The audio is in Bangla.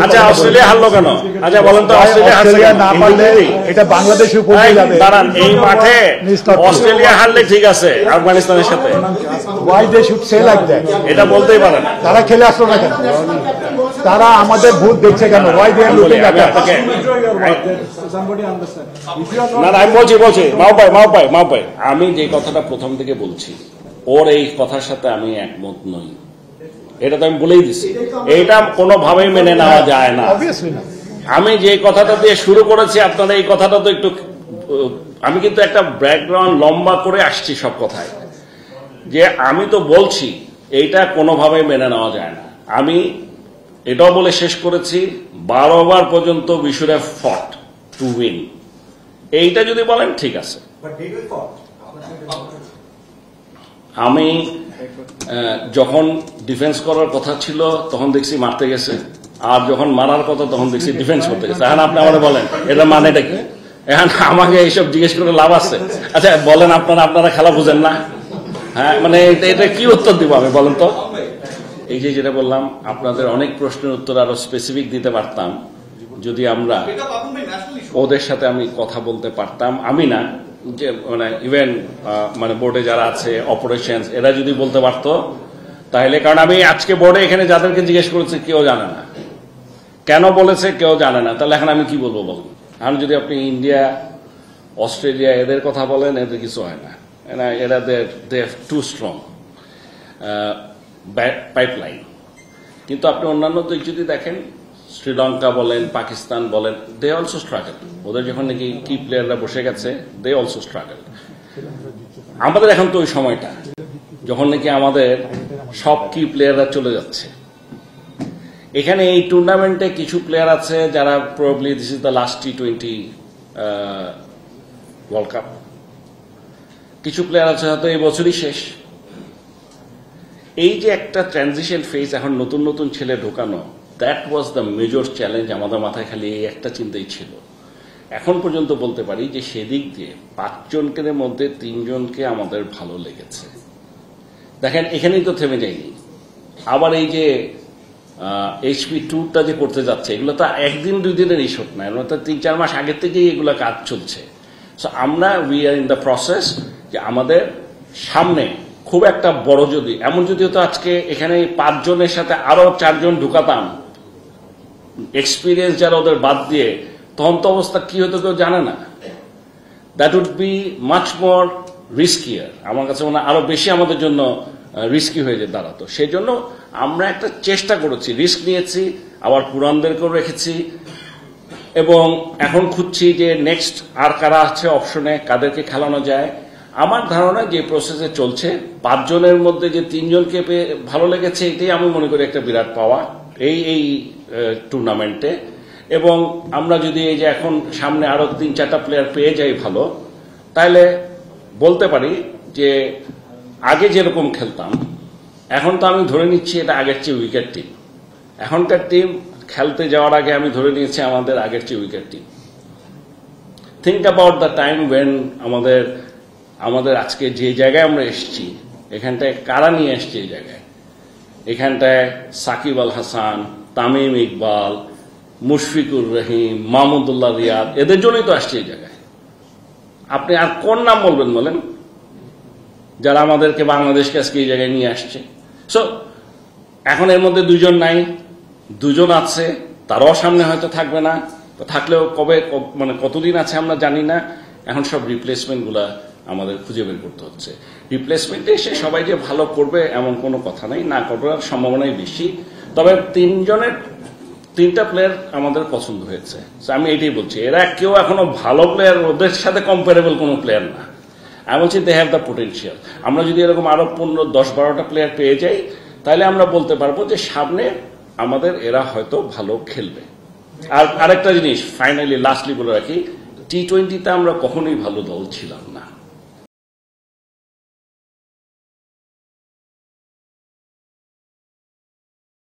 আচ্ছা অস্ট্রেলিয়া হারলো কেন? আচ্ছা বলেন তো, অস্ট্রেলিয়া না পারলে এটা বাংলাদেশের উপর যাবে। দাঁড়ান, এই মাঠে অস্ট্রেলিয়া হারলে ঠিক আছে আফগানিস্তানের সাথে, why they should say like that? এটা বলতেই পারেন। তারা খেলে আসলো না কেন? তারা আমাদের ভূত দেখছে কেন? why they are looking at us? না আমি বলছি মাও ভাই আমি যে কথাটা প্রথম থেকে বলছি, ওর এই কথার সাথে আমি একমত নই, এটা তো আমি বলেই দিছি। এটা কোনোভাবেই মেনে নেওয়া যায় না। আমি যে কথাটা দিয়ে শুরু করেছি, আপনারা এই কথাটা তো একটু, আমি কিন্তু একটা ব্যাকগ্রাউন্ড লম্বা করে আসছি সব কথায়, যে আমি তো বলছি এইটা কোনোভাবেই মেনে নেওয়া যায় না। আমি এটাও বলে শেষ করেছি 12 ওভার পর্যন্ত উই শুড হ্যাভ ফট টু উইন। এইটা যদি বলেন ঠিক আছে। আমি যখন ডিফেন্স করার কথা ছিল তখন দেখছি মারতে গেছে, আর যখন মারার কথা তখন দেখছি ডিফেন্স করতে গেছে। এখন আপনি আমাকে বলেন এটা মানেটা কি? এখন আমাকে এইসব জিজ্ঞেস করে লাভ আছে? আচ্ছা বলেন, আপনারা খেলা বুঝেন না? হ্যাঁ, মানে এটা কি উত্তর দিব আমি, বলেন তো? এই যে যেটা বললাম, আপনাদের অনেক প্রশ্নের উত্তর আরো স্পেসিফিক দিতে পারতাম যদি আমরা ওদের সাথে আমি কথা বলতে পারতাম। আমি না, যে মানে ইভেন মানে বোর্ডে যারা আছে অপারেশন, এরা যদি বলতে পারতো তাহলে, কারণ আমি আজকে বোর্ডে এখানে যাদেরকে জিজ্ঞেস করেছি কেউ জানে না, কেন বলেছে কেউ জানে না, তাহলে এখন আমি কি বলবো বলুন? এখন যদি আপনি ইন্ডিয়া, অস্ট্রেলিয়া এদের কথা বলেন, এদের কিছু হয় না, এরা they have to strong pipeline. কিন্তু আপনি অন্যান্য দিক যদি দেখেন, শ্রীলঙ্কা বলেন, পাকিস্তান বলেন, দে অলসো স্ট্রাগল। ওদের যখন নাকি কি প্লেয়াররা বসে গেছে, দে অলসো স্ট্রাগল। আমাদের এখন তো ওই সময়টা যখন নাকি আমাদের সব কি প্লেয়াররা চলে যাচ্ছে। এখানে এই টুর্নামেন্টে কিছু প্লেয়ার আছে যারা probably this is the last T20 world cup. কিছু প্লেয়ার আছে হয়তো এই বছরই শেষ। এই যে একটা ট্রানজিশন ফেজ, এখন নতুন নতুন ছেলে ঢোকানো, that was the major challenge. আমাদের মাথায় খালি এই একটা চিন্তাই ছিল। এখন পর্যন্ত বলতে পারি যে সেদিক দিয়ে 5 জনের মধ্যে 3 জনকে আমাদের ভালো লেগেছে। দেখেন এখানেই তো থেমে যায়নি। আবার এই যে HP ট্যুরটা যে করতে যাচ্ছে, এগুলো তো একদিন 2 দিনের ইস্যু না, এগুলো তো 3-4 মাস আগের থেকেই এগুলো কাজ চলছে। সো আমরা we are in the process যে আমাদের সামনে খুব একটা বড় যদি এমন যদি হতো আজকে এখানে 5 জনের সাথে আরো 4 জন ঢুকাতাম এক্সপিরিয়েন্স যারা ওদের বাদ দিয়ে, তখন তো অবস্থা কি হতো কেউ জানে না। That would be much more riskier. আমার কাছে মনে হয় আরো বেশি আমাদের জন্য রিস্কি হয়ে যেতে দাঁড়াতো। সেই জন্য আমরা একটা চেষ্টা করেছি, রিস্ক নিয়েছি, আবার পুরানদেরকেও রেখেছি, এবং এখন খুঁজছি যে নেক্সট আর কারা আছে অপশনে, কাদেরকে খেলানো যায়। আমার ধারণা যে প্রসেসে চলছে, 5 জনের মধ্যে যে 3 জনকে পেয়ে ভালো লেগেছে, এটাই আমি মনে করি একটা বিরাট পাওয়া এই টুর্নামেন্টে। এবং আমরা যদি এই যে এখন সামনে আরো 3-4টা প্লেয়ার পেয়ে যাই ভালো, তাহলে বলতে পারি যে আগে যেরকম খেলতাম, এখন তো আমি ধরে নিচ্ছি এটা আগের চেয়ে উইকেট টিম। এখনকার টিম খেলতে যাওয়ার আগে আমি ধরে নিয়েছি আমাদের আগের চেয়ে wicket team. Think about the time when আমাদের আজকে যে জায়গায় আমরা এসেছি, এখানটায় কারা নিয়ে এসছি এই জায়গায়। এখানটায় সাকিব আল হাসান, তামিম ইকবাল, মুশফিকুর রহিম, মাহমুদুল্লাহ রিয়াদ, এদের জন্যই তো আসছে এই জায়গায়। আপনি আর কোন নাম বলবেন বলেন, যারা আমাদেরকে বাংলাদেশকে আজকে এই জায়গায় নিয়ে আসছে? সো এখন এর মধ্যে 2 জন নাই, 2 জন আছে, তারাও সামনে হয়তো থাকবে না, থাকলেও কবে মানে কতদিন আছে আমরা জানি না। এখন সব রিপ্লেসমেন্ট গুলা আমাদের খুঁজে বের করতে হচ্ছে। রিপ্লেসমেন্টে এসে সবাই যে ভালো করবে এমন কোনো কথা নাই, না করার সম্ভাবনাই বেশি। তবে 3টা প্লেয়ার আমাদের পছন্দ হয়েছে। আমি এইটাই বলছি, এরা কেউ এখনো ভালো প্লেয়ার, ওদের সাথে কম্পারেবল কোনো প্লেয়ার না। আমি বলছি দে হ্যাভ দ্য পোটেনশিয়াল। আমরা যদি এরকম আরো 15-10-12টা প্লেয়ার পেয়ে যাই, তাহলে আমরা বলতে পারবো যে সামনে আমাদের এরা হয়তো ভালো খেলবে। আর আরেকটা জিনিস ফাইনালি লাস্টলি বলে রাখি, T20তে আমরা কখনোই ভালো দল ছিলাম না।